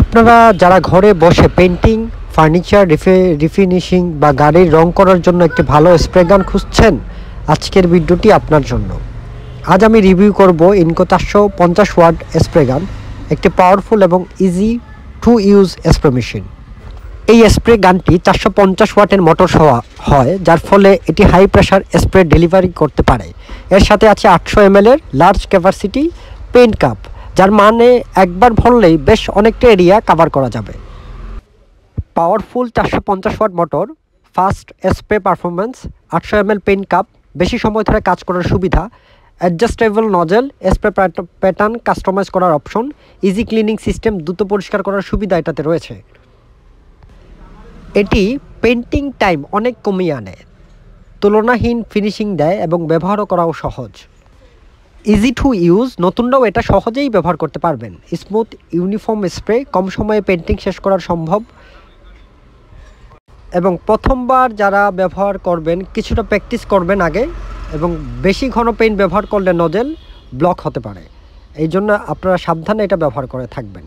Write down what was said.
আপনারা যারা ঘরে বসে পেন্টিং, ফার্নিচার রিফিনিশিং বা গাড়ির রং করার জন্য একটি ভালো স্প্রে গান খুঁজছেন, আজকের ভিডিওটি আপনার জন্য। আজ আমি রিভিউ করব ইনকো 450 ওয়াট স্প্রে গান, একটি পাওয়ারফুল এবং easy to use spray machine. এই স্প্রে গানটি 450 ওয়াটের মোটর সহ হয়, যার ফলে এটি হাই প্রেশার স্প্রে ডেলিভারি করতে পারে। এর সাথে আছে 800 ml এর লার্জ ক্যাপাসিটি পেইন্ট কাপ, যার মানে একবার ভরলেই বেশ অনেকটা এরিয়া কভার করা যাবে। Powerful 450 watt motor, fast spray performance, 800 ml paint cup, বেশি সময় ধরে কাজ করার সুবিধা, adjustable nozzle, spray pattern customise করার অপশন, ইজি ক্লিনিং সিস্টেম, দ্রুত পরিষ্কার করার সুবিধা এটাতে রয়েছে। এটি পেন্টিং টাইম অনেক কমিয়ে আনে, তুলনাহীন ফিনিশিং দেয় এবং ব্যবহারও করাও সহজ। ইজি টু ইউজ, নতুনরাও এটা সহজেই ব্যবহার করতে পারবেন। স্মুথ ইউনিফর্ম স্প্রে, কম সময়ে পেন্টিং শেষ করা সম্ভব এবং প্রথমবার যারা ব্যবহার করবেন কিছুটা প্র্যাকটিস করবেন আগে, এবং বেশি ঘন পেইন্ট ব্যবহার করলে নজেল ব্লক হতে পারে। এই জন্য আপনারা সাবধানে এটা ব্যবহার করে থাকবেন।